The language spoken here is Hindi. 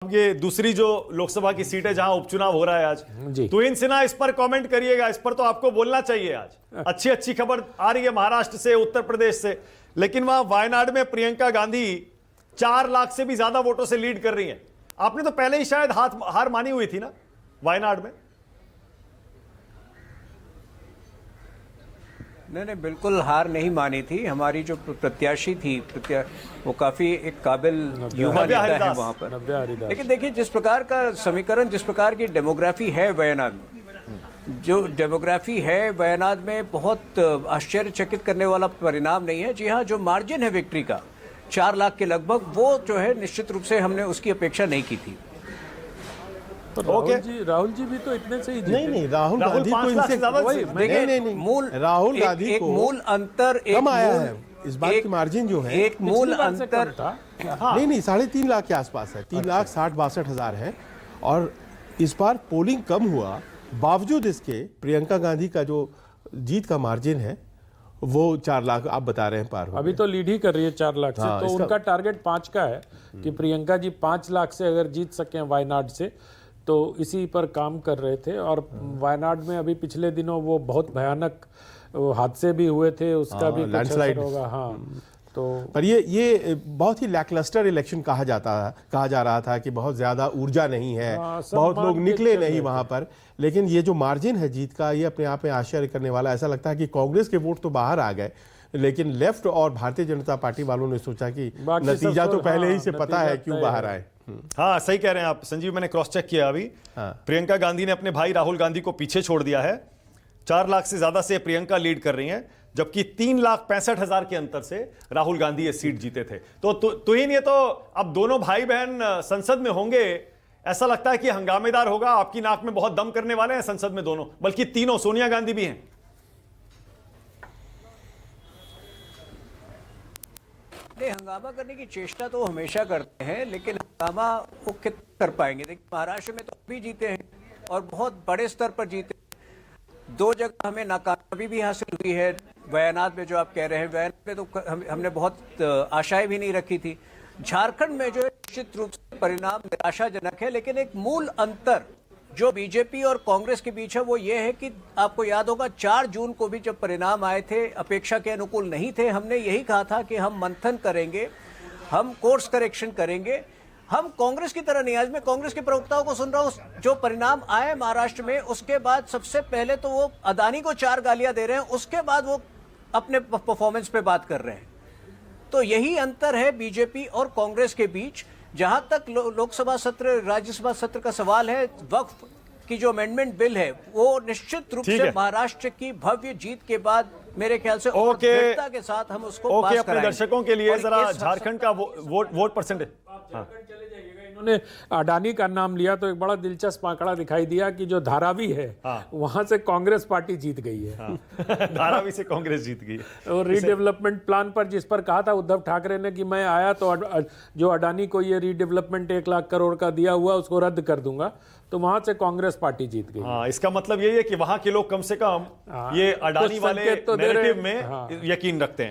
ये दूसरी जो लोकसभा की सीट है जहां उपचुनाव हो रहा है आज जी। तुहिन सिन्हा, इस पर कमेंट करिएगा। इस पर तो आपको बोलना चाहिए। आज अच्छी अच्छी खबर आ रही है महाराष्ट्र से, उत्तर प्रदेश से, लेकिन वहां वायनाड में प्रियंका गांधी 4 लाख से भी ज्यादा वोटों से लीड कर रही हैं। आपने तो पहले ही शायद हार मानी हुई थी ना वायनाड में। नहीं, बिल्कुल हार नहीं मानी थी। हमारी जो प्रत्याशी थी वो काफी एक काबिल युवा नेता है वहां पर। लेकिन देखिए, जिस प्रकार का समीकरण, जिस प्रकार की डेमोग्राफी है वायनाड में, जो डेमोग्राफी है वायनाड में, बहुत आश्चर्यचकित करने वाला परिणाम नहीं है। जी हाँ, जो मार्जिन है विक्ट्री का 4 लाख के लगभग, वो जो है निश्चित रूप से हमने उसकी अपेक्षा नहीं की थी। तो राहुल जी भी तो इतने से ही जीते। नहीं, राहुल गांधी को इनसे देखिए, मूल राहुल गांधी एक को मूल अंतर कम आया है। इस बार की मार्जिन जो है एक मूल अंतर नहीं 3.5 लाख के आसपास है। 3,60,62,000 है। और इस बार पोलिंग कम हुआ, बावजूद इसके प्रियंका गांधी का जो जीत का मार्जिन है वो 4 लाख आप बता रहे हैं पार हो अभी गए। तो लीड ही कर रही है 4 लाख से। हाँ, तो उनका टारगेट 5 का है कि प्रियंका जी 5 लाख से अगर जीत सकें वायनाड से, तो इसी पर काम कर रहे थे। और वायनाड में अभी पिछले दिनों वो बहुत भयानक हादसे भी हुए थे, उसका भी कुछ असर होगा। हाँ, तो पर ये बहुत ही लैकलस्टर इलेक्शन कहा जा रहा था कि बहुत ज्यादा ऊर्जा नहीं है, बहुत लोग निकले नहीं वहां पर। लेकिन ये जो मार्जिन है जीत का, ये अपने आप में आश्चर्य करने वाला। ऐसा लगता है कि कांग्रेस के वोट तो बाहर आ गए, लेकिन लेफ्ट और भारतीय जनता पार्टी वालों ने सोचा कि नतीजा तो पहले ही से पता है, क्यों बाहर आए। हाँ, सही कह रहे हैं आप संजीव। मैंने क्रॉस चेक किया अभी। प्रियंका गांधी ने अपने भाई राहुल गांधी को पीछे छोड़ दिया है। 4 लाख से ज्यादा से प्रियंका लीड कर रही हैं, जबकि 3,65,000 के अंतर से राहुल गांधी ये सीट जीते थे। तो तुहिन, ये तो अब दोनों भाई बहन संसद में होंगे, ऐसा लगता है कि हंगामेदार होगा। आपकी नाक में बहुत दम करने वाले हैं संसद में दोनों, बल्कि तीनों, सोनिया गांधी भी हैं। हंगामा करने की चेष्टा तो हमेशा करते हैं, लेकिन हंगामा वो कितना कर पाएंगे। देखिए, महाराष्ट्र में तो अभी जीते हैं और बहुत बड़े स्तर पर जीते। 2 जगह हमें नाकामयाबी भी हासिल हुई है। वायनाड में जो आप कह रहे हैं, वायनाड में तो हमने बहुत आशाएं भी नहीं रखी थी। झारखंड में जो है निश्चित रूप से परिणाम निराशाजनक है। लेकिन एक मूल अंतर जो बीजेपी और कांग्रेस के बीच है वो ये है कि आपको याद होगा 4 जून को भी जब परिणाम आए थे, अपेक्षा के अनुकूल नहीं थे। हमने यही कहा था कि हम मंथन करेंगे, हम कोर्स करेक्शन करेंगे। हम कांग्रेस की तरह नहीं। आज मैं कांग्रेस के प्रवक्ताओं को सुन रहा हूं, जो परिणाम आए महाराष्ट्र में, उसके बाद सबसे पहले तो वो अदानी को 4 गालियां दे रहे हैं, उसके बाद वो अपने परफॉर्मेंस पे बात कर रहे हैं। तो यही अंतर है बीजेपी और कांग्रेस के बीच। जहां तक लोकसभा सत्र, राज्यसभा सत्र का सवाल है, वक्फ की जो अमेंडमेंट बिल है वो निश्चित रूप से महाराष्ट्र की भव्य जीत के बाद मेरे ख्याल से दृढ़ता के साथ हम उसको पास अपने दर्शकों के लिए जरा झारखंड का वोट परसेंटेज। इन्होंने अडानी का नाम लिया तो एक बड़ा दिलचस्प आंकड़ा दिखाई दिया कि जो धारावी है वहां से कांग्रेस पार्टी जीत गई है। धारावी से कांग्रेस जीत गई। और रीडेवलपमेंट प्लान पर जिस पर कहा था उद्धव ठाकरे ने कि मैं आया तो जो अडानी को ये रीडेवलपमेंट 1 लाख करोड़ का दिया हुआ उसको रद्द कर दूंगा, तो वहां से कांग्रेस पार्टी जीत गई। हाँ, इसका मतलब यही है कि वहां के लोग कम से कम ये अडानी वाले नैरेटिव में यकीन रखते हैं।